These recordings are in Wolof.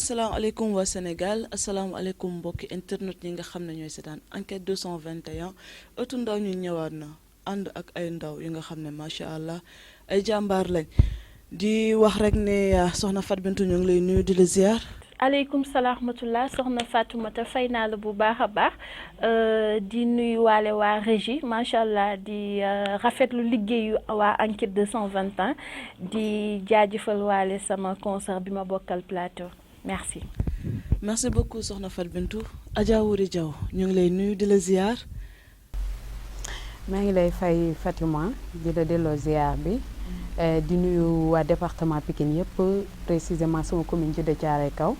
asalaamaaleykum waa Sénégal asalaamaaleykum mbokki internet ñi nga xam ne ñooy seetaan enquête 221 ëttu ndaw ñu ñëwaat na ànd ak ay ndaw yi nga xam ne macha allah ay jàmbaar lañ di wax rek ne soxna Fatou Bintou ñu ngi lay nuyu di la ziar. aleykum salaam rahmatullah soxna Fatoumata fay naa la bu baax a baax di nuyu waale waa régie macha allah di rafetlu liggéeyu waa enquête 221 di jaajëfal waale sama concert bi ma bokkal plateau merci. merci beaucoup soxna Fatou Bintou Adja Wuri Diaw ñu ngi lay nuyu di la ziar. maa ngi lay fay Fatima di la delloo ziar bi di nuyu waa département Pikine yëpp précisément sama commune Djeddah Thiaroye Kaw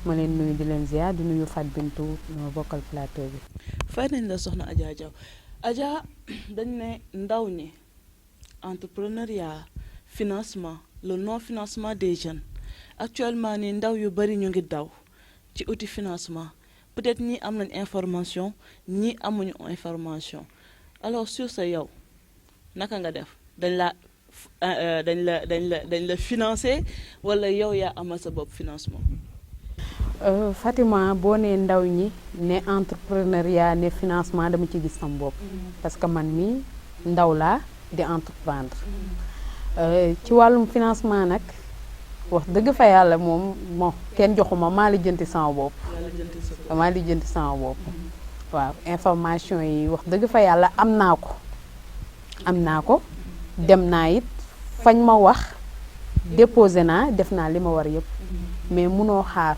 ma leen nuyu di leen ziar di nuyu Fatou Bintou ñoo bokkal plateau bi. fay nañ la soxna Adja Diaw Adja dañ ne ndaw ñi entrepreneuriat financement le non financement des jeunes actuellement ni ndaw yu bari ñu ngi daw ci outil financement peut-être ñi am nañ information ñi amuñu information alors sur sa yow naka nga def dañ la financer wala yow yaa amal sa bopp financement. Fatima boo nee ndaw ñi ne entrepreneuriat ne financement dama ci gis sam bopp parce que man mii ndaw laa di entreprendre ci wàllum financement nag wax dëgg fa yàlla moom kenn joxuma maa lijjanti sama bopp waaw information yi wax dëgg fa yàlla am naa ko dem naa it fañ ma wax déposé naa def naa li ma war yëpp mais munoo xaar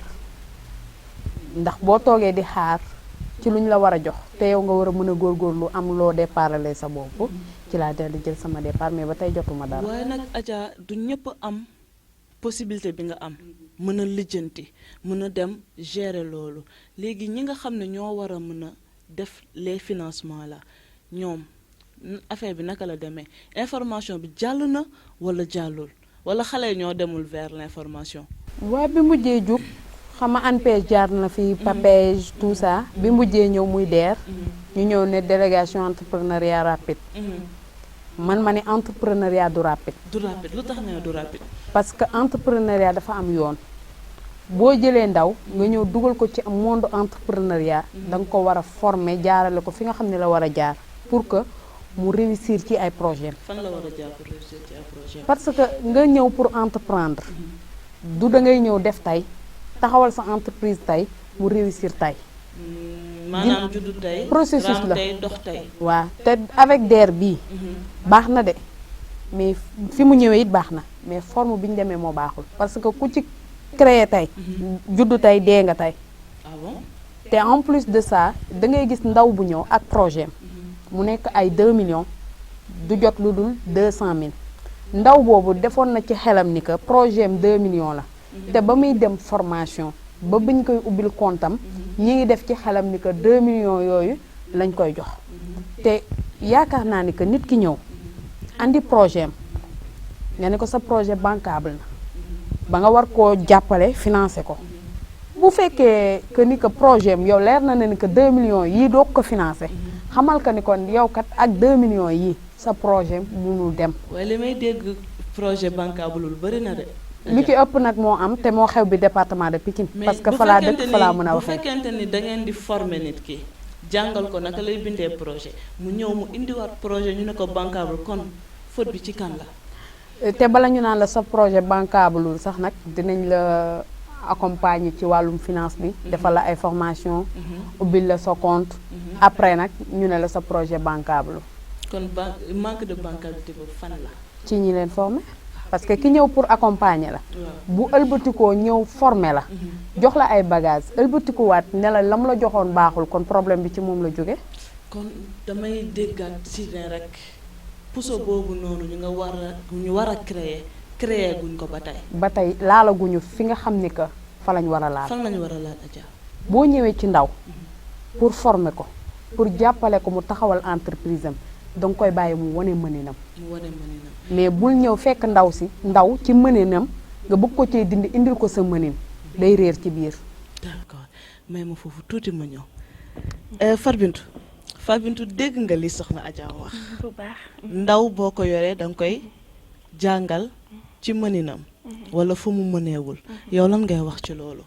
ndax boo toogee di xaar ci luñ la war a jox te yow nga war a mën a góorgóorlu am loo départale sa bopp ci laa dal di jël sama départ mais ba tey jotuma dara. waaye nag Adja du ñëpp am possibilité bi nga am mën a lijjanti mën a dem gérer loolu léegi ñi nga xam ne ñoo war a mën a def les financements la ñoom affaire bi naka la demee information bi jàll na wala jàllul wala xale ñoo demul vers l'information. waa bi mujjee jug xam nga ANPEJ jaar na fi PAPEJ tout ça bi mujjee ñëw muy DER ñu ñëw ne délégation entrepreneuriat rapide man ma ne entrepreneuriat du rapide. lu tax ne du rapide. parce que entrepreneuriat dafa am yoon boo jëlee ndaw nga ñëw dugal ko ci monde entrepreneuriat da nga ko war a former jaarale ko fi nga xam ne la war a jaar pour que mu réussir ci ay projet. fan la war a jaar pour réussir ci ay projet. parce que nga ñëw pour entreprendre du da ngay ñëw def tey taxawal sa entreprise tey mu réussir tey. maanaam juddu tey processus la tey dox tey. waaw te avec DER bii baax na de mais fi mu ñëwee it baax na mais forme bi ñu demee moo baaxul parce que ku ci créer tey juddu tey dee nga tey. ah bon. te en plus de ça da ngay gis ndaw bu ñëw ak projet mu nekk ay 2 millions du jot lu dul 200 000 ndaw boobu defoon na ci xelam ni que projet am 2 millions la te ba muy dem formation ba biñ koy ubbil comptam ñi ngi def ci xelam ni que 2 millions yooyu lañ koy jox te yaakaar naa ni que nit ki ñëw andi projet am nga ne ko sa projet bancable na ba nga war koo jàppale financer ko bu fekkee que ni que projet am yow leer na ne ni que 2 millions yii doo ko financer xamal ka ni kon yow kat ak 2 millions yii sa projet munul dem. waaye li may dégg projet bancable lu bëri na de. li ci ëpp nag moo am te moo xew bi département de Pikine. parce que fa laa dëkk fa laa mën a waxee. bu fekkente ni da ngeen di former nit ki jàngal ko naka lay bindee projet mu ñëw mu indiwaat projet ñu ne ko bancable kon faute bi ci kan la. te bala ñu naan la sa projet bancable sax nag dinañ la accompagner ci wàllum finance bi. defal la ay formation ubbil la sa compte. après nag ñu ne la sa projet bancable. kon manque de bancabilité boobu fan la. ci ñi leen former parce que ki ñëw pour accompagner la. bu ëlbatikoo ñëw former la. jox la ay bagages ëlbatikuwaat ne la lam la joxoon baaxul kon problème bi ci moom la jóge. kon damay déggaat si ne rek puso boobu noonu ñu war a créer guñ ko ba tey. ba tey laalaguñu fi nga xam ni que fa lañ war a laal. fan lañ war a laal Adja. boo ñëwee ci ndaw pour former ko pour jàppale ko mu taxawal entreprise am danga koy bàyyi mu wane mëninam. mais bul ñëw fekk ndaw ci mëninam nga bëgg ko cee dindi indil ko sa mënin day réer ci biir. d'accord mais ma foofu tuuti ma ñëw. Fatou Bintou dégg nga li soxna Adja wax. bu baax. ndaw boo ko yoree danga koy jàngal ci mëninam. wala fu mu mëneewul. yow lan ngay wax ci loolu.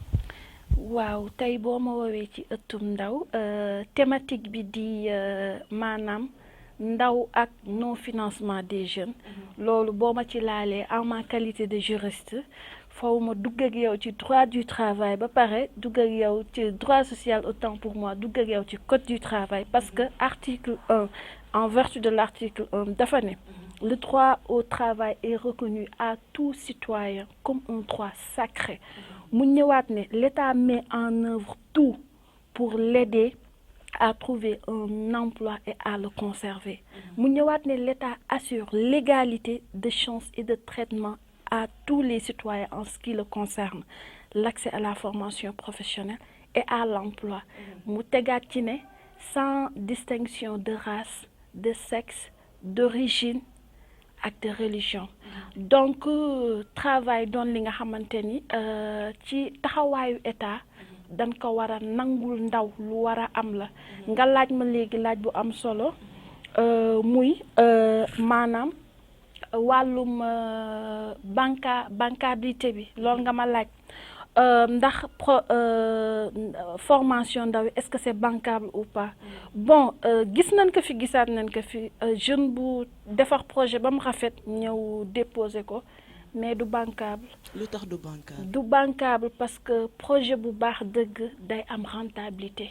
waaw tey boo ma woowee ci ëttum ndaw thématique bi di maanaam ndaw ak non financement des jeunes loolu boo ma ci laalee en ma qualité de juriste faw ma dugg ak yow ci droit du travail ba pare dugg ak yow ci droit social autant pour moi dugg ak yow ci code du travail parce que article 1 en vertu de l'article 1 dafa ne le droit au travail est reconnu à tout citoyen comme un droit sacré mu ñëwaat ne l'État met en œuvre tout pour l'aider à trouver un emploi et à le conserver mu ñëwaat ne l'État assure l'égalité de chances et de traitement à tous les citoyens en ce qui le concerne l'accès à la formation professionnelle et à l'emploi mu tegaat ci ne sans distinction de race de sexe d'origine ak de religion donc travail doon li nga xamante ni ci taxawaayu état dañ ko war a nangul ndaw lu war a am la nga laaj ma léegi laaj bu am solo muy maanaam wàllum bancabilité bi loolu nga ma laaj ndax formation ndaw est-ce que c'est bancable ou pas bon gis nañ ko fi gisaat nañ ko fi jeune bu defar projet ba mu rafet ñëw déposer ko mais du bancable. lu tax du bancable. du bancable parce que projet bu baax dëgg day am rentabilité.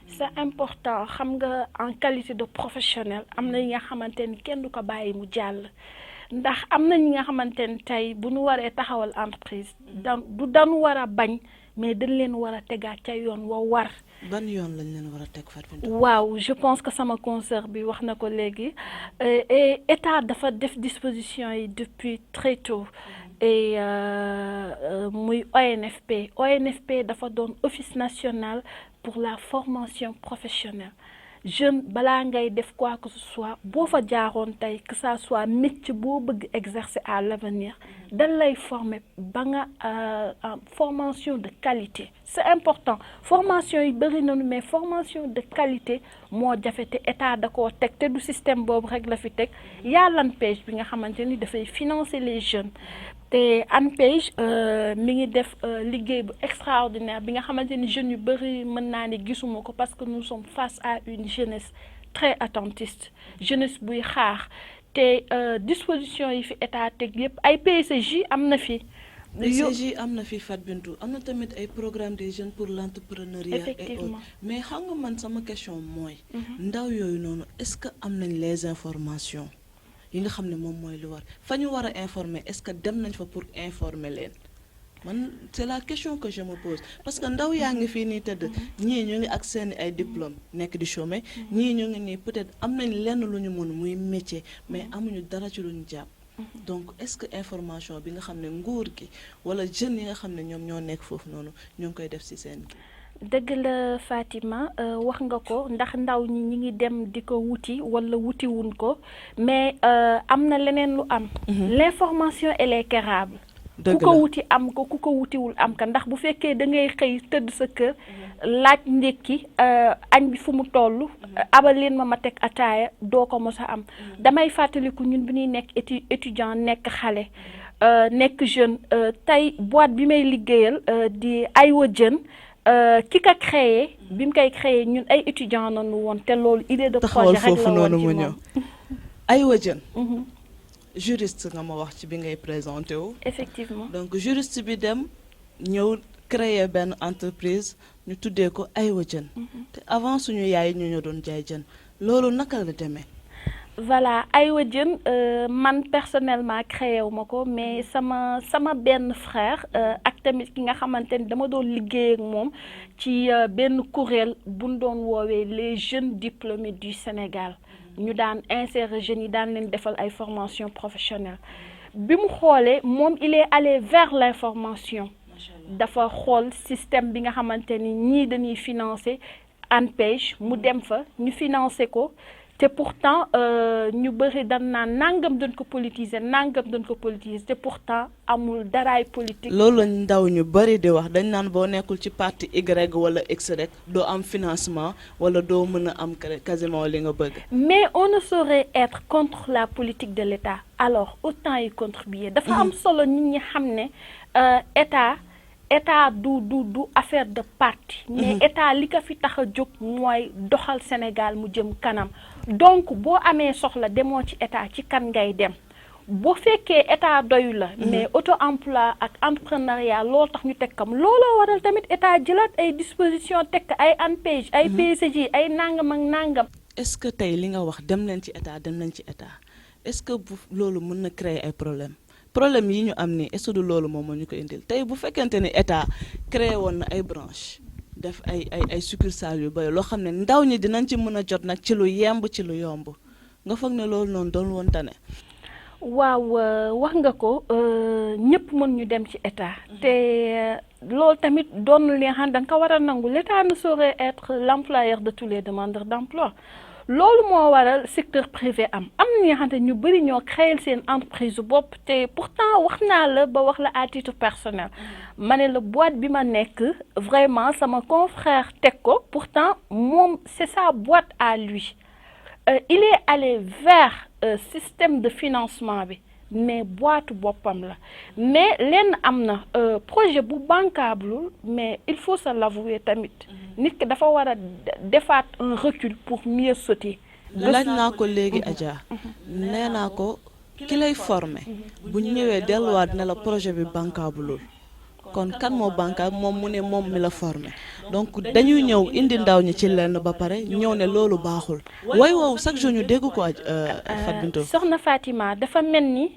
c'est important xam nga en qualité de professionnel am na yi nga xamante ni kenn du ko bàyyi mu jàll. ndax am na ñi nga xamante ne tey bu ñu waree taxawal entreprise dañu war a bañ mais dañ leen war a tegaat ca yoon wa war. ban yoon lañ leen war a teg Fatou Bintou. waaw je pense que sama consoeur bi wax na ko léegi et état dafa def disposition yi depuis très tôt et muy ONFP dafa doon office national pour la formation professionnelle. jeune balaa ngay def quoi que ce soit boo fa jaaroon tey que ça soit métier boo bëgg exercer à l'avenir dañ lay former ba nga formation de qualité c'est important formation yi bëri nañu mais formation de qualité moo jafe te état da koo teg te du système boobu rek la fi teg y'a l'ANPEJ bi nga xamante ni dafay financer les jeunes te ANPEJ mi ngi def liggéey bu extraordinaire bi nga xamante ni jeunes yu bëri mën naa ne gisuma ko parce que nous sommes face à une jeunesse très attentiste jeunesse buy xaar te disposition yi fi état teg yëpp ay PCJ am na fi. PCJ am na fi Fatou Bintou am na tamit ay programme des jeunes pour l'entrepreneuriat et autres mais xam nga man sama question mooy. ndaw yooyu noonu est-ce que am nañ les informations. yi nga xam ne moom mooy lu war fa ñu war a informer est-ce que dem nañ fa pour informer leen man c'est la question que je me pose parce que ndaw yaa ngi fii nii tëdd ñii ñu ngi ak seeni ay diplôme nekk di chômer ñii ñu ngi nii peut-être am nañ lenn lu ñu mën muy métier mais amuñu dara ci lu ñu jàpp donc est-ce que information bi nga xam ne nguur gi wala jeunes yi nga xam ne ñoom ñoo nekk foofu noonu ñoo ngi koy def ci seen dëgg la Fatima wax nga ko ndax ndaw ñi ngi dem di ko wuti wala wutiwuñ ko mais am na leneen lu am l'information elle est quérable ku ko wuti am ko ku ko wutiwul am ka ndax bu fekkee da ngay xëy tëdd sa kër laaj ndékki añ bi fu mu toll abal leen ma teg ataaya doo ko mos a am damay fàttaliku ñun bi ñuy nekk étudiant nekk xale nekk jeune tey boîte bi may liggéeyal di Aywa Jën ki ka créé bi mu koy créé ñun ay étudiants nañu woon te loolu idée de projet rek la woon ci moom Aywa Jën juriste nga ma wax ci bi ngay présenté wu effectivement donc juriste bi dem ñëw créer benn entreprise ñu tuddee ko Aywa Jën te avant suñu yaay ñu doon jaay jën loolu naka la demee voilà Aywa Jën man personnellement créé wu ma ko mais sama benn frère ak tamit ki nga xamante ni dama doon liggéey ak moom ci benn kuréel bu ñu doon woowee les jeunes diplômés du Sénégal ñu daan insérer jeunes yi daan leen defal ay formation professionnelle bi mu xoolee moom il est allé vers l'information dafa xool système bi nga xamante ni ñii dañuy financer ANPEJ mu dem fa ñu financer ko te pourtant ñu bëri dañ naan nangam dañ ko politiser te pourtant amul daraay politique. loolu lañ ndaw ñu bëri di wax dañ naan boo nekkul ci parti Y wala X rek doo am financement wala doo mën a am quasiment li nga bëgg. mais on ne saurait être contre la politique de l'État alors autant y contribuer. dafa am solo nit ñi xam ne état état du affaire de parti mais état li ko fi tax a jóg mooy doxal Sénégal mu jëm kanam donc boo amee soxla demoo ci état ci kan ngay dem boo fekkee état doyu la mais auto emploi ak entrepreneuriat loolu tax ñu teg kam looloo waral tamit état jëlaat ay disposition teg ay ANPEJ ay PCJ ay nangam ak nangam. est-ce que tey li nga wax dem nañ ci état est-ce que loolu mën na créer ay problème yi ñu am ni est-ce que du loolu moom moo ñu ko indil tey bu fekkente ni état créé woon na ay branche def ay succursales yu bëri loo xam ne ndaw ñi dinañ ci mën a jot nag ci lu yemb ci lu yomb nga foog ne loolu noonu doon woon tane. waaw wax nga ko ñëpp mën ñu dem ci état te loolu tamit doon li nga xam da nga ko war a nangu l'état ne saurait être l'employeur de tous les demandeurs d'emploi loolu moo waral secteur privé am na ñi nga xam ne ñu bëri ñoo créer seen entreprise bopp te pourtant wax naa la ba wax la à titre personnel ma ne la boîte bi ma nekk vraiment sama confrère teg ko pourtant moom c'est sa boîte à lui il est allé vers système de financement bi mais boîte boppam la mais lenn am na projet bu bancable mais il faut se l'avouer tamit nit ki dafa war a defaat un recul pour mieux sauter. laaj naa ko léegi Adja nee naa ko ki lay formé bu ñu ñëwee delluwaat ne la projet bi bancable kon kan moo bancable moom mu ne moom mi la formé donc dañuy ñëw indi ndaw ñi ci lenn ba pare ñëw ne loolu baaxul way woowu chaque jour ñu dégg ko Fatou Bintou. soxna Fatima dafa mel ni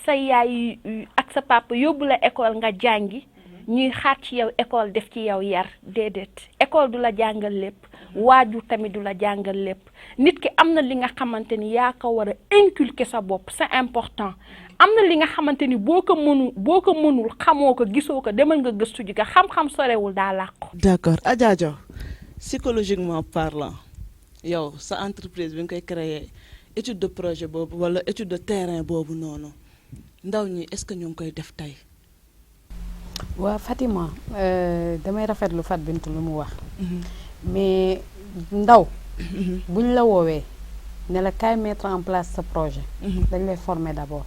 sa yaay ak sa papa yóbbu la école nga jàngi ñuy xaar ci yow école def ci yow yar déedéet école du la jàngal lépp waajur tamit du la jàngal lépp nit ki am na li nga xamante ni yaa ko war a inculquer sa bopp c'est important am na li nga xamante ni boo ko mënul xamoo ko gisoo ko demal nga gëstu ji nga xam-xam sorewul daa làqu. d'accord Adja Diaw psychologiquement parlant yow sa entreprise bi nga koy créer étude de projet boobu wala étude de terrain boobu noonu ndaw ñi est-ce que ñu ngi koy def tey. waa Fatima damay rafetlu Fatou Bintou lu mu wax mais ndaw buñ la woowee ne la kaay mettre en place sa projet dañ lay former d'abord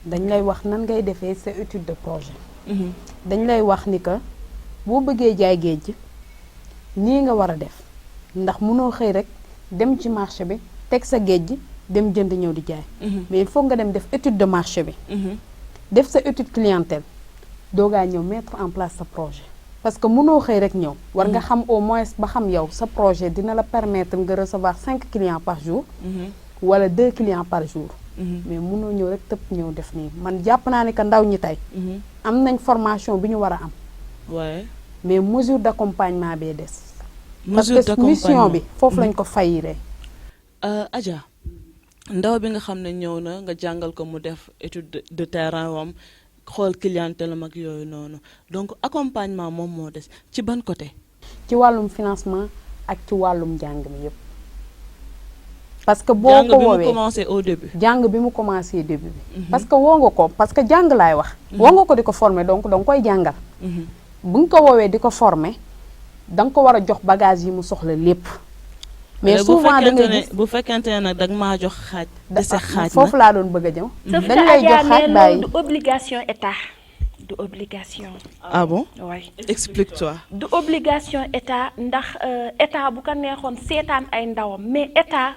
dañ lay wax nan ngay defee sa étude de projet dañ lay wax ni que boo bëggee jaay géej nii nga war a def ndax mënoo xëy rek dem ci marché bi teg sa géej dem jënd ñëw di jaay mais il faut nga dem def étude de marché bi def sa étude clientèle doogaa ñëw mettre en place sa projet parce que mënoo xëy rek ñëw war nga xam au moins ba xam yow sa projet dina la permettre nga recevoir 5 clients par jour wala 2 clients par jour mais mënoo ñëw rek tëpp ñëw def nii man jàpp naa ne que ndaw ñi tey am nañ formation bi ñu war a am waaye mais mesure d'accompagnement bee des parce que mission bi foofu lañ ko fayiree. Adja ndaw bi nga xam ne ñëw na nga jàngal ko mu def étude de terrain wam xool clientèle am ak yooyu noonu donc accompagnement moom moo des ci ban côté. ci wàllum financement ak ci wàllum jàng mi yëpp. parce que boo ko woowee jàng bi mu commencé au début. jàng bi mu commencé début bi. parce que woo nga ko parce que jàng laay wax. woo nga ko di ko former donc da nga koy jàngal. bu nga ko woowee di ko former da nga ko war a jox bagage yi mu soxla lépp. mais souvent da ngay gis bu fekkente ne nag da nga maa jox xaaj. dese xaaj foofu laa doon bëgg a ñëw. dañ lay jox xaaj bàyyi du obligation état du obligation. ah bon oui explique-toi. du obligation état ndax état bu ko neexoon seetaan ay ndawam mais état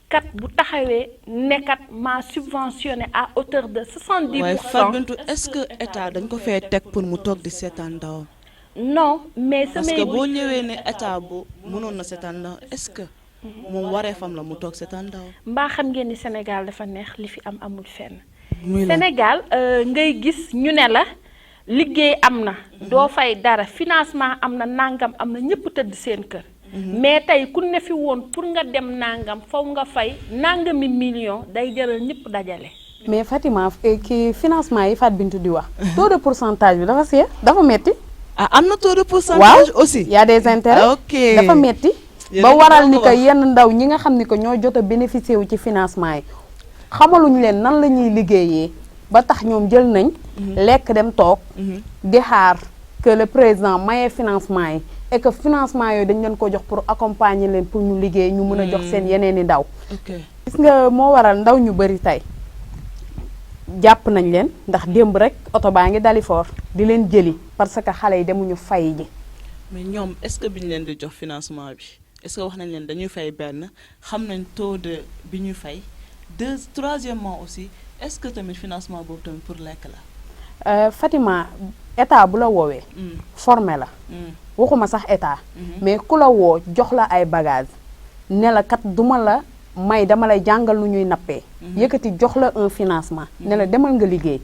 kat bu taxawee nekkat maa subventionné à hauteur de 70%. waaye Fatou Bintou est-ce que état dañ ko fee teg pour mu toog di seetaan ndawam. non mais parce que boo ñëwee ne état bu mënoon na seetaan ndawam est-ce que. moom waree fam la mu toog seetaan ndawam. mbaa xam ngeen ni Sénégal dafa neex li fi am amul fenn. Sénégal ngay gis ñu ne la liggéey am na. doo fay dara financement am na nangam am na ñëpp tëdd seen kër. mais tey ku ne fi woon pour nga dem nangam faw nga fay nangami million day jaral ñëpp dajale. mais Fatima ki financement yi Fatou Bintou di wax. taux de pourcentage bi dafa seer dafa metti. ah am na taux de pourcentage aussi. y a des intérêts. ok dafa metti ba waral ni que yenn ndaw ñi nga xam ni que ñoo jot a bénéficier wu ci financement yi xamaluñu leen nan la ñuy liggéeyee ba tax ñoom jël nañ. lekk dem toog. di xaar que le président maye financement yi et que financement yooyu dañ leen ko jox pour accompagner leen pour ñu liggéey ñu mën a jox seen yeneen i ndaw. gis nga moo waral ndaw ñu bari tey jàpp nañ leen ndax démb rek oto baa ngi Dalifort di leen jëli parce que xale yi demuñu fay ji. mais ñoom est-ce que bi ñu leen di jox financement bi est-ce que wax nañ leen dañuy fay benn xam nañ taux de bi ñuy fay troisièmement aussi est-ce que tamit financement boobu tamit pour lekk la. Fatima état bu la woowee. formé la. waxuma sax état. mais ku la woo jox la ay bagages ne la kat duma la may dama lay jàngal nu ñuy nappee. yëkkati jox la un financement. ne la demal nga liggéey.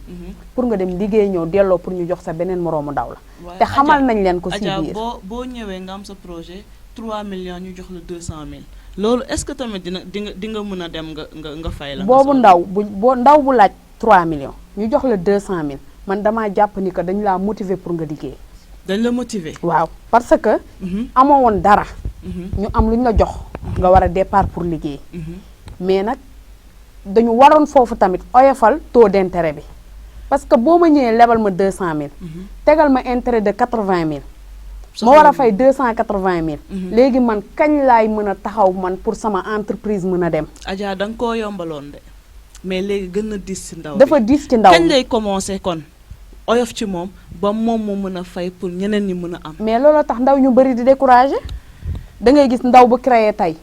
pour nga dem liggéey ñëw delloo pour ñu jox sa beneen moroomu ndaw la. te xamal nañ leen ko si biir. Adja boo ñëwee nga am sa projet 3 millions ñu jox la 200 000 loolu est-ce que tamit di nga mën a dem nga fay la. boobu ndaw bu laaj 3 millions ñu jox la 200 000 man damaa jàpp ni que dañ laa motiver pour nga liggéey. dañ la motiver. waaw parce que. amoo woon dara. ñu am lu ñu la jox. nga war a départ pour liggéey. mais nag dañu waroon foofu tamit oyofal taux d'intérêt bi parce que boo ma ñëwee lebal ma 200 000. tegal ma intérêt de 80 000. ma war a fay 280 000. léegi man kañ laay mën a taxaw man pour sama entreprise mën a dem. Adja da nga koo yombaloon de mais léegi gën a diis ci ndaw dafa diis ci ndaw kañ lay commencer kon oyof ci moom ba moom mu mën a fay pour ñeneen ñi mën a am. mais looloo tax ndaw ñu bëri di décourager da ngay gis ndaw bu créé tey.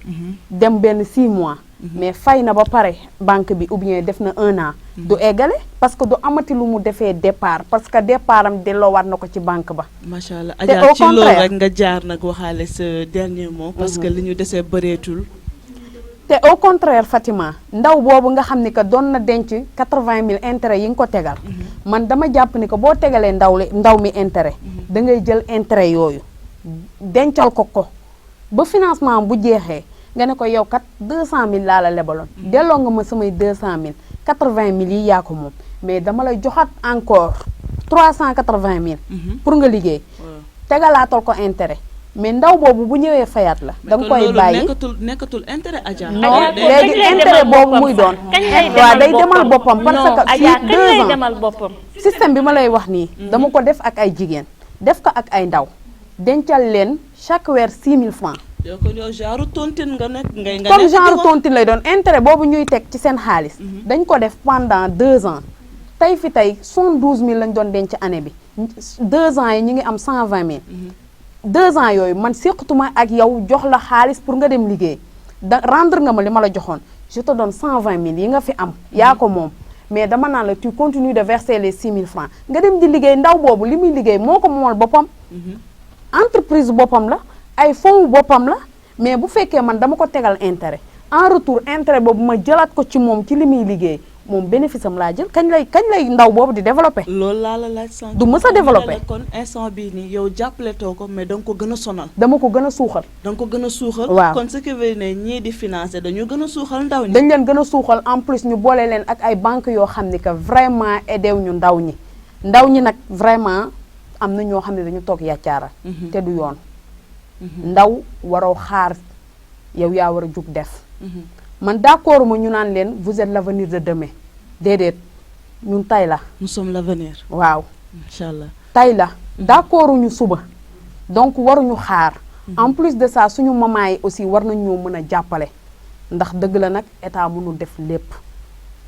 dem benn 6 mois. mais fay na ba pare banque bi ou bien def na 1 an. du eggale parce que du amati lu mu defee départ parce que départ am delloowaat na ko ci banque ba. macha allah Adja ci loolu rek nga jaar nag waxaale ce dernier mot. parce que li ñu desee bëreetul. te au contraire Fatima ndaw boobu nga xam ni que doon na denc 80 000 intérêt yi nga ko tegal. man dama jàpp ni que boo tegalee ndaw mi intérêt. da ngay jël intérêt yooyu dencal ko ba financement bu jeexee. nga ne ko yow kat 200 000 laa la lebaloon. delloo nga ma samay 200 000 80 000 yi yaa ko moom mais dama lay joxaat encore 380 000. pour nga liggéey. tegalaatal ko intérêt mais ndaw boobu bu ñëwee fayaat la. da nga koy bàyyi nekkatul intérêt Adja. non léegi intérêt boobu muy doon. waaw day demal boppam parce que fii 2 ans demal boppam. système bi ma lay wax nii. dama ko def ak ay jigéen def ko ak ay ndaw dencal leen chaque weer 6 000 francs. yow kon yow genre tontine nga nekk nga comme genre tontine lay doon intérêt boobu ñuy teg ci seen xaalis. dañ ko def pendant 2 ans. tey fi tey 72 000 lañ doon denc année bi 2 ans yi ñu ngi am 120 000. 2 ans yooyu man séqatuma ak yow jox la xaalis pour nga dem liggéey rendre nga ma li ma la joxoon je te donne 120 000 yi nga fi am yaa ko moom mais dama naan la tu continues de verser les 6 000 francs nga dem di liggéey ndaw boobu li muy liggéey moo ko moomal boppam. entreprise boppam la. ay fonds boppam la mais bu fekkee man dama ko tegal intérêt en retour intérêt boobu ma jëlaat ko ci moom ci li muy liggéey moom bénéfice am laa jël kañ lay ndaw boobu di développé. loolu laa la laaj sànq. du mës a développé kon instant bii nii yow jàppale too ko mais da nga ko gën a sonal. dama ko gën a suuxal. da nga ko gën a suuxal. waaw kon ce qui veut ne ñii di financé dañu gën a suuxal ndaw ñi. dañ leen gën a suuxal en plus ñu boole leen ak ay banques yoo xam ni que vraiment aidé wu ñu ndaw ñi nag vraiment am na ñoo xam ne dañu toog yàccaaral. te du yoon. ndaw waroo xaar yow yaa war a jug def. man d'accord ma ñu naan leen vous êtes l'avenir de demain déedéet ñun tay la. nous sommes l'avenir. waaw incha allah tay la d'accord ñu suba donc waruñu xaar. en plus de ça suñu maman yi aussi war nañ ñoo mën a jàppale ndax dëgg la nag état mënul def lépp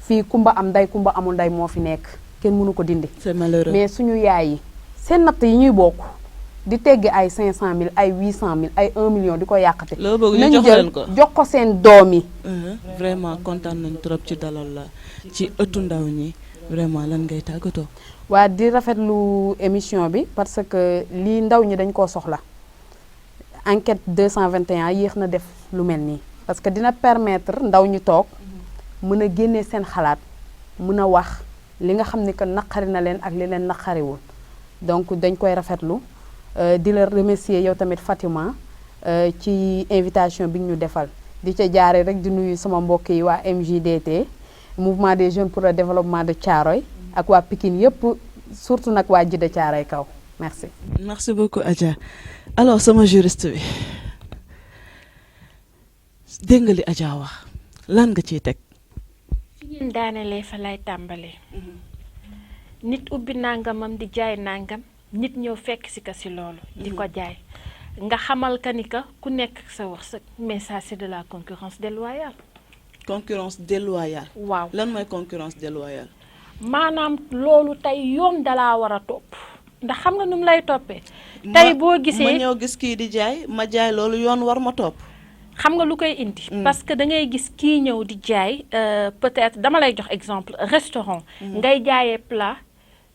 fii kumba am nday kumba amul nday moo fi nekk kenn mënu ko dindi. c'est malheureux mais suñu yaay yi seen natt yi ñuy bokk. di teggi ay 500 000 ay 800 000 ay 1 million di ko yàqate. loolu bëgg ñu jox leen ko jox ko seen doom yi. vraiment kontaan nañ trop ci dalal la ci ëttu ndaw ñi vraiment lan ngay tàggatoo. waa di rafetlu émission bi parce que lii ndaw ñi dañ koo soxla enquête 221 yéex na def lu mel nii parce que dina permettre ndaw ñi toog mën a génnee seen xalaat mën a wax li nga xam ne que naqari na leen ak li leen naqariwul donc dañ koy rafetlu. di la remercier yow tamit Fatima ci invitation bi ñu defal di ca jaare rek di nuyu sama mbokk yi waa MJDT mouvement des jeunes pour le développement de Thiaroye ak waa Pikine yëpp surtout nag waa Djiddah Thiaroye Kaw merci. merci beaucoup Adja alors sama juriste bi dégg nga li Adja wax lan nga ciy teg. fi ngeen daanelee fa lay tàmbalee. nit ubbi nangamam di jaay nangam. nit ñëw fekk si ka si loolu di ko jaay nga xamal ka ni ka ku nekk sa wërsëg mais ça c'est de la concurrence déloyale. concurrence déloyale. waaw lan mooy concurrence déloyale. maanaam loolu tey yoon dalaa war a topp ndax xam nga nu mu lay toppee. tey boo gisee ma ñëw gis kii di jaay ma jaay loolu yoon war ma topp. xam nga lu koy indi. parce que da ngay gis kii ñëw di jaay peut-être dama lay jox exemple restaurant. ngay jaayee plat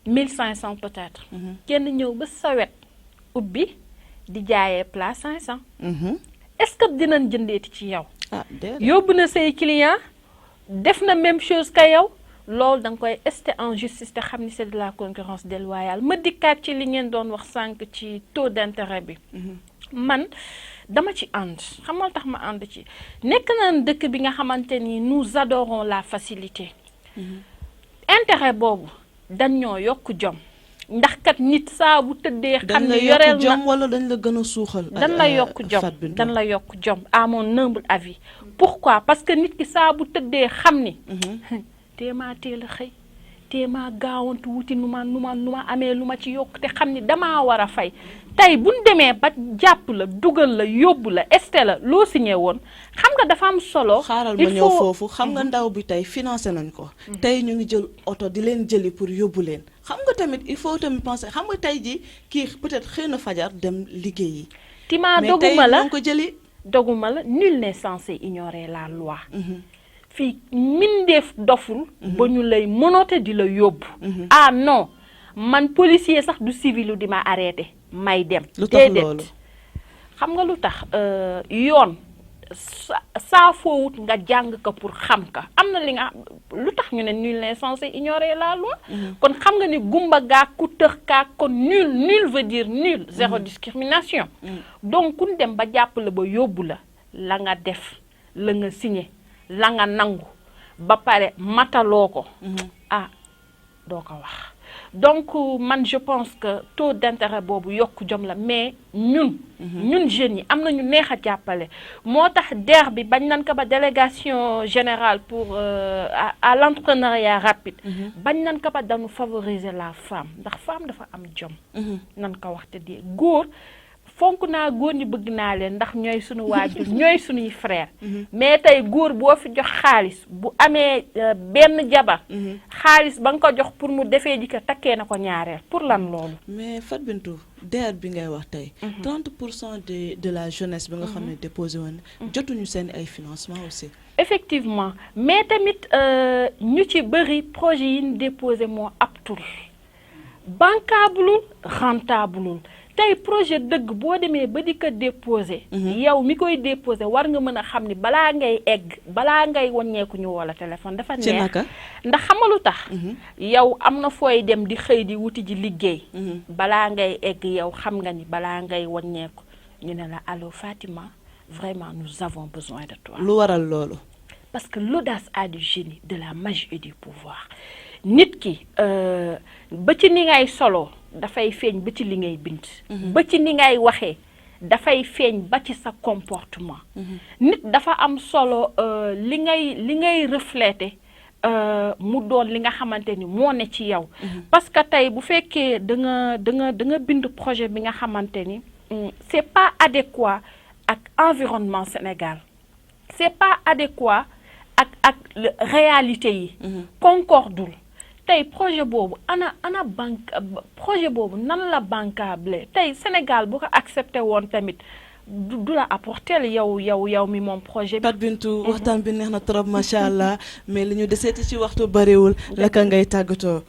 1500 peut-être. kenn ñëw ba sa wet ubbi di jaayee plat 500. est-ce que dinañ jëndeeti ci yow. yóbbu na say client def na même chose que yow. loolu da nga koy esté en justice te xam ni c'est de la concurrence déloyale ma dikkaat ci li ngeen doon wax sànq ci taux d'intérêt bi. man dama ci ànd xamal tax ma ànd ci nekk naan dëkk bi nga xamante ni nous adorons la facilité. intérêt boobu dañ ñoo yokk jom ndax kat nit saa bu tëddee. xam ne yoreel na jom wala dañ la gën a suuxal. dañ la yokk jom dañ la yokk jom à mon humble avis. pourquoi parce que nit ki saa bu tëddee xam ni. téemaa teel a xëy téemaa gaawantu wuti nu ma amee lu ma ci yokk te xam ni damaa war a fay tey buñ demee ba jàpp la dugal la yóbbu la esté la loo signé woon xam nga dafa am solo. xaaral ma ñëw foofu xam nga ndaw bi tey financé nañ ko. tey ñu ngi jël oto di leen jëli pour yóbbu leen xam nga tamit il faut tamit penser xam nga tey ji kii peut-être xëy na fajar dem liggéeyi. timaa doguma la mais tey ko jëli. doguma la nul n'est censé ignorer la loi. fii mindeef doful ba ñu lay mënoote di la yóbbu. ah non man policier sax du civil di ma arrêté may dem. lu tax loolu xam nga lu tax yoon saa foowut nga jàng ko pour xam ka am na li nga lu tax ñu ne nul n'est censé ignorer la loi. kon xam nga ni gumba gaa ku tëx kaa kon nul veut dire nul. zéro discrimination. donc kun dem ba jàpp la ba yóbbu la nga def la nga signé. la nga nangu ba pare mataloo ko. ah doo ko wax donc man je pense que taux d'intérêt boobu yokk jom la mais ñun jeunes yi am na ñu neex a jàppale moo tax DER bi bañ nan ko ba délégation générale pour à l'entrepreneuriat rapide. bañ nan ko ba dañu favoriser la femme ndax femme dafa am jom. nan ko wax te di góor. fonk naa góor ñi bëgg naa leen ndax ñooy suñu waajur ñooy suñuy frère mais tey góor boo fi jox xaalis bu amee benn jabar xaalis ba nga ko jox pour mu defee ji ko takkee na ko ñaareel pour lan loolu. mais Fatou Bintou DER bi ngay wax tey 30% de la jeunesse bi nga xam ne déposé woon jotuñu seen ay financement aussi. effectivement mais tamit ñu ci bëri projet yi ñu déposé moo aptul bancable rentable tey projet dëgg boo demee ba di ko déposé. yow mi koy déposé war nga mën a xam ni balaa ngay egg balaa ngay wàññeeku ñu wala téléphone dafa neex. ndax xam nga lu tax. yow am na fooy dem di xëy di wuti ji liggéey. balaa ngay egg yow xam nga ni balaa ngay wàññeeku ñu ne la allo Fatima vraiment nous avons besoin de toi. lu waral loolu. parce que l'audace a du génie de la magie et du pouvoir nit ki ba ci ni ngay solo. dafay feeñ ba ci li ngay bind. ba ci ni ngay waxee dafay feeñ ba ci sa comportement. nit dafa am solo li ngay refléter mu doon li nga xamante ni moo ne ci yow. parce que tey bu fekkee da nga bind projet bi nga xamante ni c'est pas adéquat ak environnement Sénégal c'est pas adéquat ak réalité yi. concordul. tey projet boobu ana banque projet boobu nan la bancable tey Sénégal bu ko accepté woon tamit du la apporter yow mi moom projet bi. Fatou Bintou waxtaan bi neex na trop macha allah mais li ñu deseeti ci waxtu bariwul laka ngay tàggatoo.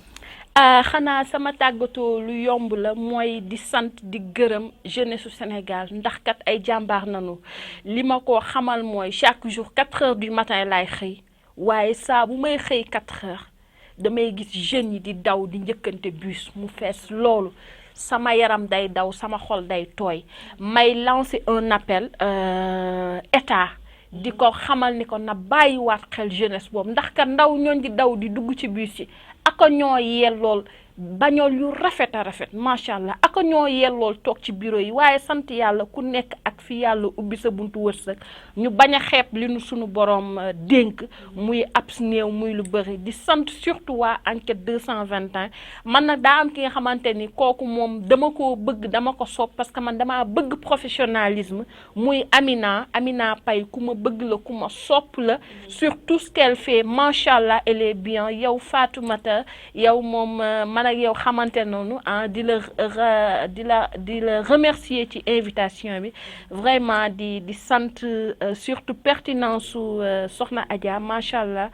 xanaa sama tàggatoo lu yomb la mooy di sant di gërëm jeunesse su Sénégal ndax kat ay jàmbaar nanu li ma ko xamal mooy chaque jour 4 heures du matin laay xëy waaye saa bu may xëy 4 heures. damay gis jeunes yi di daw di njëkkante bus mu fees loolu sama yaram day daw sama xol day tooy may lancer un appel état di ko xamal ni ko na bàyyiwaat xel jeunesse boobu ndax ka ndaw ñooñ di daw di dugg ci bus yi ak ñoo yellool bañool yu rafet a rafet macha allah ak ñoo yellool toog ci bureau yi waaye sant yàlla ku nekk ak fi yàlla ubbi sa buntu wërsëg ñu bañ a xeeb li nu sunu borom dénk muy ab néew muy lu bëri di sant surtout waa enquête 221 man nag daa am ki nga xamante ni kooku moom dama ko bëgg dama ko sopp parce que man damaa bëgg professionnalisme muy Amina Paye ku ma bëgg la ku ma sopp la sur tout ce qu'elle fait macha allah elle est bien yow Fatoumata la yow moom man ak yow xamante noonu di la remercier ci invitation bi vraiment di sant surtout pertinence su soxna Adja macha allah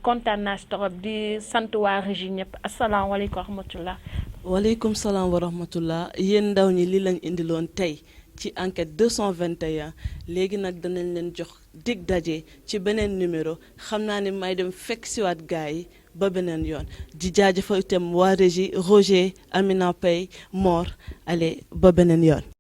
kontaan naa si trop di sant waa régie ñëpp asalaamaaleykum wa rahmatullah. waaleykum salaam wa rahmatullah yéen ndaw ñi li lañ indiloon tey ci enquête 221 léegi nag danañ leen jox dig daje ci beneen numéro xam naa ne may dem fekk siwaat gars yi ba beneen yoon di jaajëfal itam waa régie Roger Amina Pay Mor allez ba beneen yoon.